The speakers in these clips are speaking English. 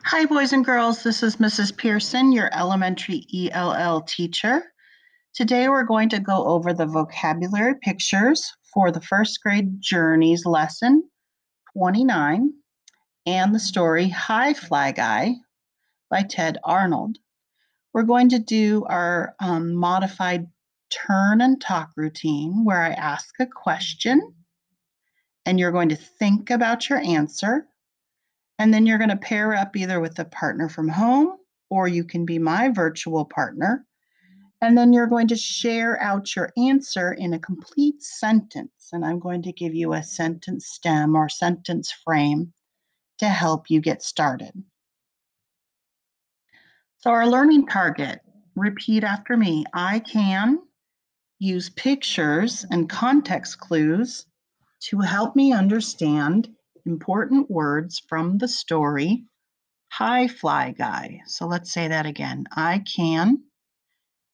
Hi, boys and girls. This is Mrs. Pearson, your elementary ELL teacher. Today we're going to go over the vocabulary pictures for the first grade Journeys lesson 29 and the story Hi Fly Guy by Ted Arnold. We're going to do our modified turn and talk routine where I ask a question and you're going to think about your answer. And then you're going to pair up either with a partner from home or you can be my virtual partner. And then you're going to share out your answer in a complete sentence. And I'm going to give you a sentence stem or sentence frame to help you get started. So our learning target, repeat after me. I can use pictures and context clues to help me understand important words from the story Hi Fly Guy. So let's say that again. I can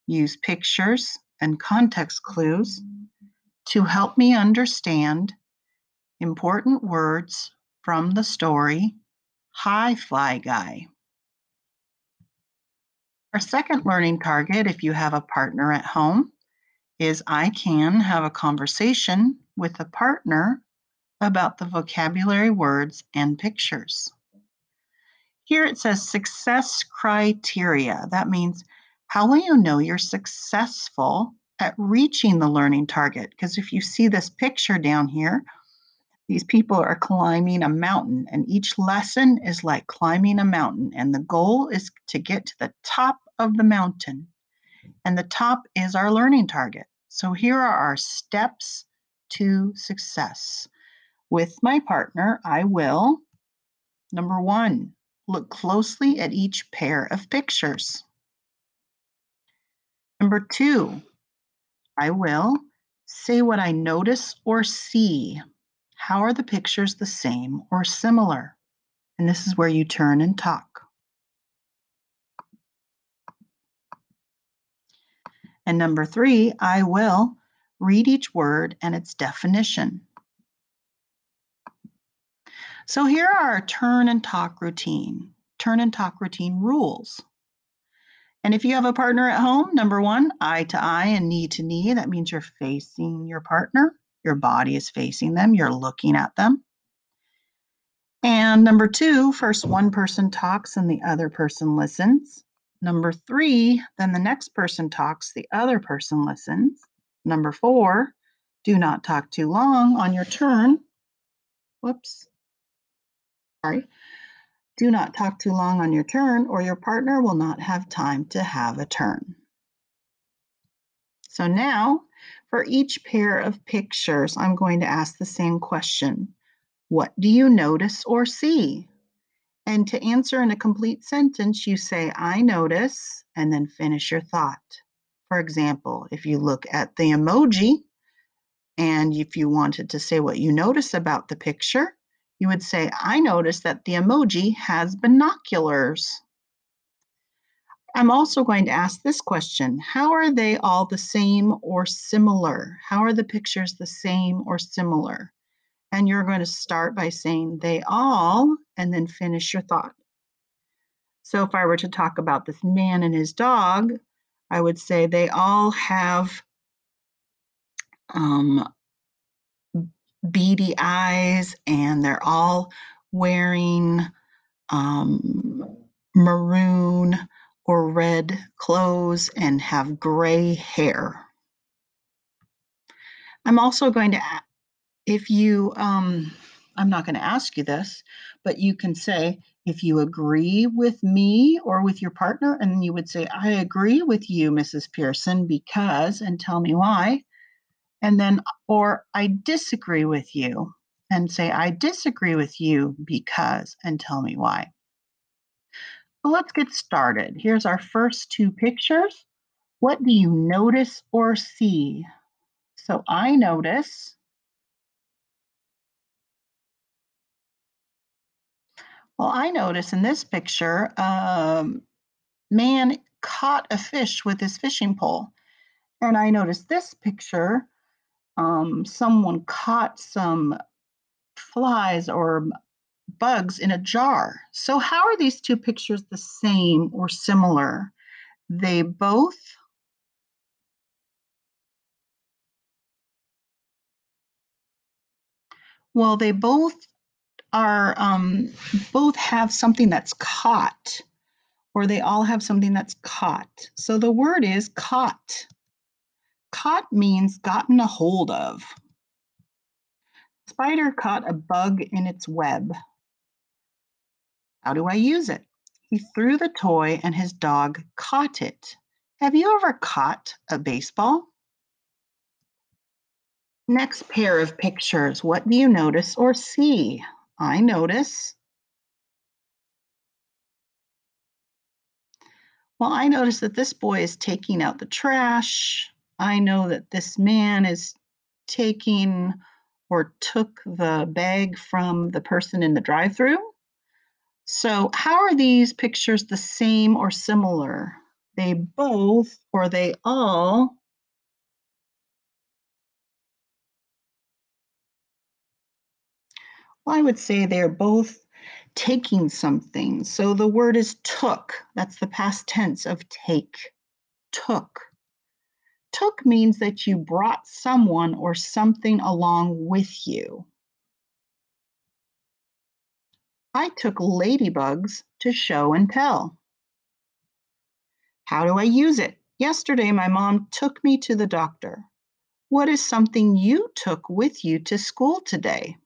use pictures and context clues to help me understand important words from the story Hi Fly Guy. Our second learning target, if you have a partner at home, is I can have a conversation with a partner about the vocabulary words and pictures. Here it says success criteria. That means how will you know you're successful at reaching the learning target? Because if you see this picture down here, these people are climbing a mountain, and each lesson is like climbing a mountain, and the goal is to get to the top of the mountain, and the top is our learning target. So here are our steps to success. With my partner, I will, number 1, look closely at each pair of pictures. Number 2, I will say what I notice or see. How are the pictures the same or similar? And this is where you turn and talk. And number 3, I will read each word and its definition. So here are our turn and talk routine rules. And if you have a partner at home, number 1, eye to eye and knee to knee. That means you're facing your partner. Your body is facing them. You're looking at them. And number 2, first one person talks and the other person listens. Number 3, then the next person talks, the other person listens. Number 4, do not talk too long on your turn. Do not talk too long on your turn or your partner will not have time to have a turn. So now, for each pair of pictures, I'm going to ask the same question. What do you notice or see? And to answer in a complete sentence, you say, I notice, and then finish your thought. For example, if you look at the emoji, and if you wanted to say what you notice about the picture, you would say, I noticed that the emoji has binoculars. I'm also going to ask this question. How are they all the same or similar? How are the pictures the same or similar? And you're going to start by saying they all, and then finish your thought. So if I were to talk about this man and his dog, I would say they all have beady eyes, and they're all wearing maroon or red clothes and have gray hair. I'm also going to, I'm not going to ask you this, but you can say if you agree with me or with your partner, and then you would say, I agree with you, Mrs. Pearson, because, and tell me why. And then, or I disagree with you, and say, I disagree with you because, and tell me why. So let's get started. Here's our first 2 pictures. What do you notice or see? So I notice, in this picture, man caught a fish with his fishing pole. And I noticed this picture, someone caught some flies or bugs in a jar. So how are these two pictures the same or similar? They both Well, they are both have something that's caught, or they all have something that's caught. So the word is caught. Caught means gotten a hold of. Spider caught a bug in its web. How do I use it? He threw the toy and his dog caught it. Have you ever caught a baseball? Next pair of pictures. What do you notice or see? I notice Well, I notice that this boy is taking out the trash. I know that this man is taking or took the bag from the person in the drive-through. So, how are these pictures the same or similar? They both or they all Well, I would say they're both taking something. So the word is took. That's the past tense of take. Took. Took means that you brought someone or something along with you. I took ladybugs to show and tell. How do I use it? Yesterday, my mom took me to the doctor. What is something you took with you to school today?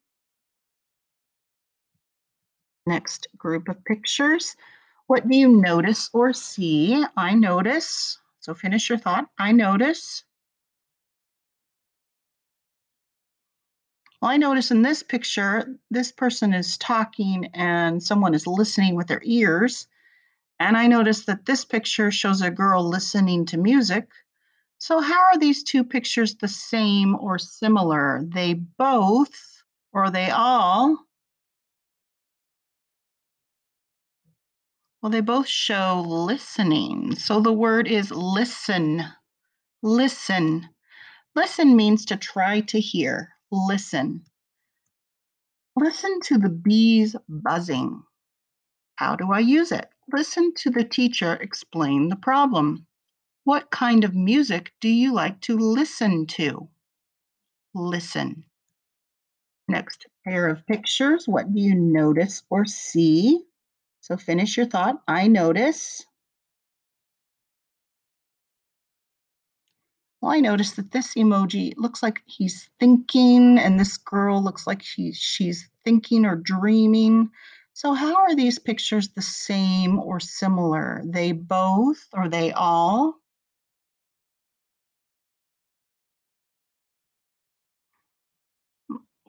Next group of pictures. What do you notice or see? I notice. So finish your thought. I notice. Well, I notice in this picture, this person is talking and someone is listening with their ears. And I notice that this picture shows a girl listening to music. So, how are these two pictures the same or similar? They both or they all, well, they both show listening. So, the word is listen. Listen. Listen means to try to hear. Listen. Listen to the bees buzzing. How do I use it? Listen to the teacher explain the problem. What kind of music do you like to listen to? Listen. Next pair of pictures. What do you notice or see? So finish your thought. I notice. Well, I notice that this emoji looks like he's thinking, and this girl looks like she's thinking or dreaming. So, how are these pictures the same or similar? They both or they all?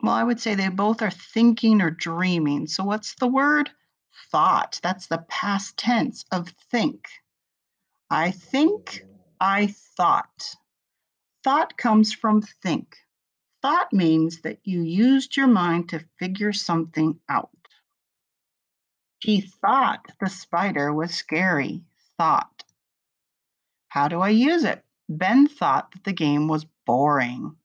Well, I would say they both are thinking or dreaming. So, what's the word? Thought. That's the past tense of think. I think, I thought. Thought comes from think. Thought means that you used your mind to figure something out. She thought the spider was scary. Thought. How do I use it? Ben thought that the game was boring.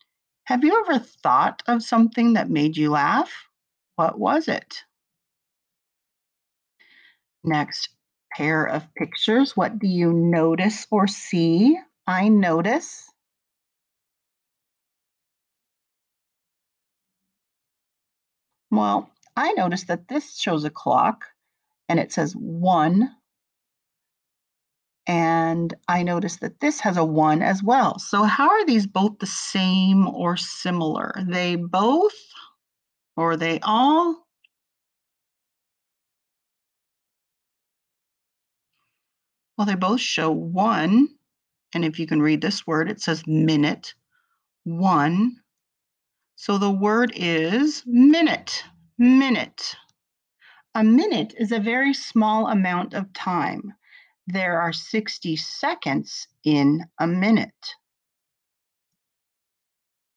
Have you ever thought of something that made you laugh? What was it? Next pair of pictures. What do you notice or see? I notice. Well, I notice that this shows a clock and it says 1. And I notice that this has a 1 as well. So how are these both the same or similar? They both or they all? Well, they both show 1. And if you can read this word, it says minute, 1. So the word is minute, minute. A minute is a very small amount of time. There are 60 seconds in a minute.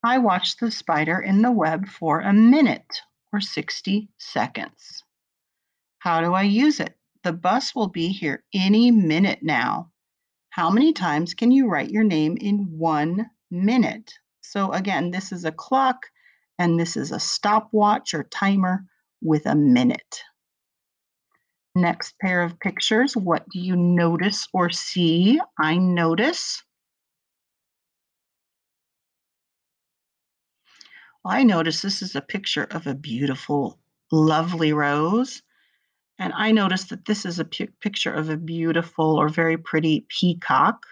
I watched the spider in the web for a minute or 60 seconds. How do I use it? The bus will be here any minute now. How many times can you write your name in 1 minute? So again, this is a clock and this is a stopwatch or timer. with a minute. Next pair of pictures, what do you notice or see? I notice. Well, I notice this is a picture of a beautiful, lovely rose. And I notice that this is a picture of a beautiful or very pretty peacock.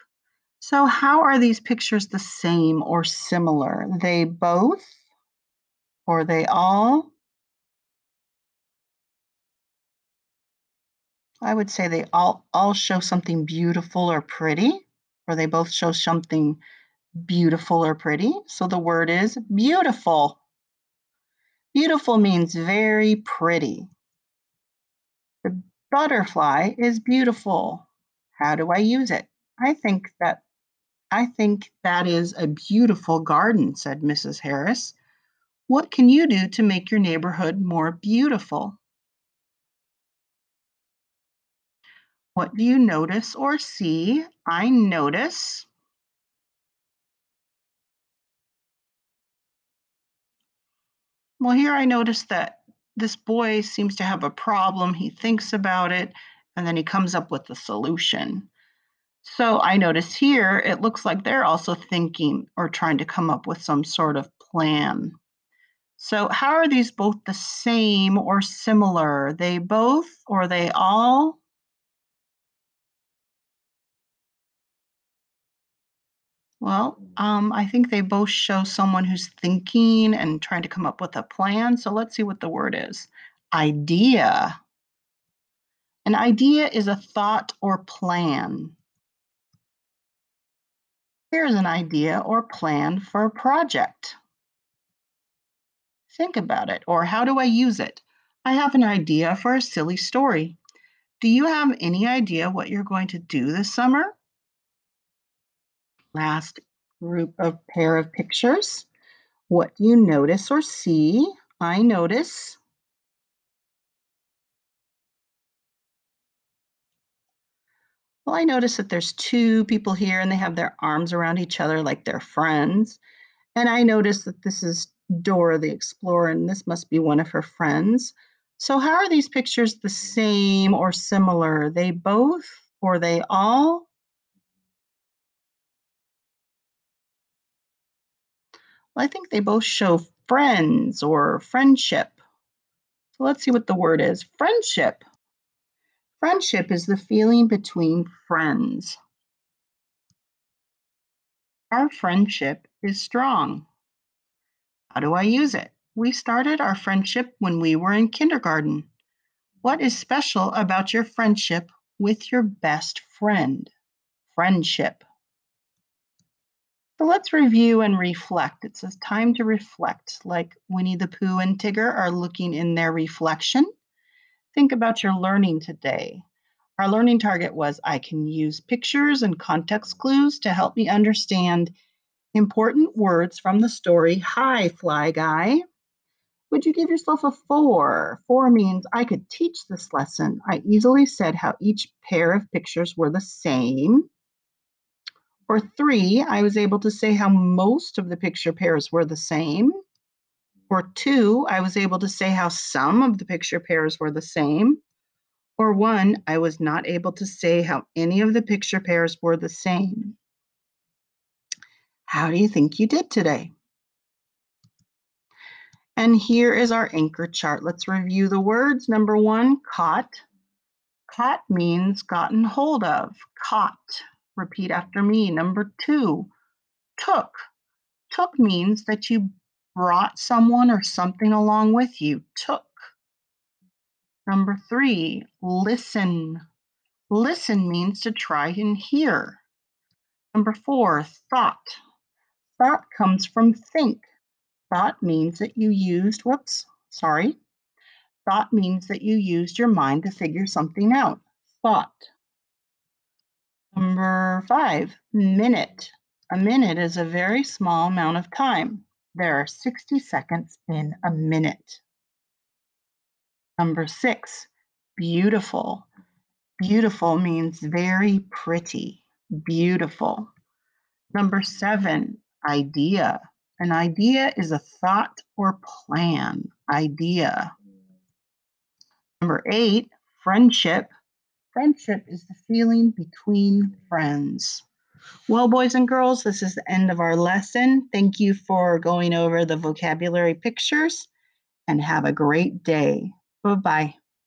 So, how are these pictures the same or similar? They both or they all? I would say they all show something beautiful or pretty, or they both show something beautiful or pretty. So the word is beautiful. Beautiful means very pretty. The butterfly is beautiful. How do I use it? I think that is a beautiful garden, said Mrs. Harris. What can you do to make your neighborhood more beautiful? What do you notice or see? I notice. Well, here I notice that this boy seems to have a problem. He thinks about it and then he comes up with a solution. So I notice here it looks like they're also thinking or trying to come up with some sort of plan. So, how are these both the same or similar? They both or they all? Well, I think they both show someone who's thinking and trying to come up with a plan. So let's see what the word is. Idea. An idea is a thought or plan. Here's an idea or plan for a project. Think about it, or how do I use it? I have an idea for a silly story. Do you have any idea what you're going to do this summer? Last group of pair of pictures. What do you notice or see? I notice. Well, I notice that there's two people here and they have their arms around each other like they're friends. And I notice that this is Dora the Explorer and this must be one of her friends. So, how are these pictures the same or similar? They both or they all? Well, I think they both show friends or friendship. So, let's see what the word is. Friendship. Friendship is the feeling between friends. Our friendship is strong. How do I use it? We started our friendship when we were in kindergarten. What is special about your friendship with your best friend? Friendship. So let's review and reflect. It says time to reflect, like Winnie the Pooh and Tigger are looking in their reflection. Think about your learning today. Our learning target was I can use pictures and context clues to help me understand important words from the story Hi, Fly Guy. Would you give yourself a 4? 4 means I could teach this lesson. I easily said how each pair of pictures were the same. Or 3, I was able to say how most of the picture pairs were the same. Or 2, I was able to say how some of the picture pairs were the same. Or 1, I was not able to say how any of the picture pairs were the same. How do you think you did today? And here is our anchor chart. Let's review the words. Number 1, caught. Caught means gotten hold of. Caught. Repeat after me. Number 2, took. Took means that you brought someone or something along with you. Took. Number 3, listen. Listen means to try and hear. Number 4, thought. Thought comes from think. Thought means that you used, Thought means that you used your mind to figure something out. Thought. Number 5, minute. A minute is a very small amount of time. There are 60 seconds in a minute. Number 6, beautiful. Beautiful means very pretty. Beautiful. Number 7, idea. An idea is a thought or plan. Idea. Number 8, friendship. Friendship is the feeling between friends. Well, boys and girls, this is the end of our lesson. Thank you for going over the vocabulary pictures and have a great day. Bye-bye.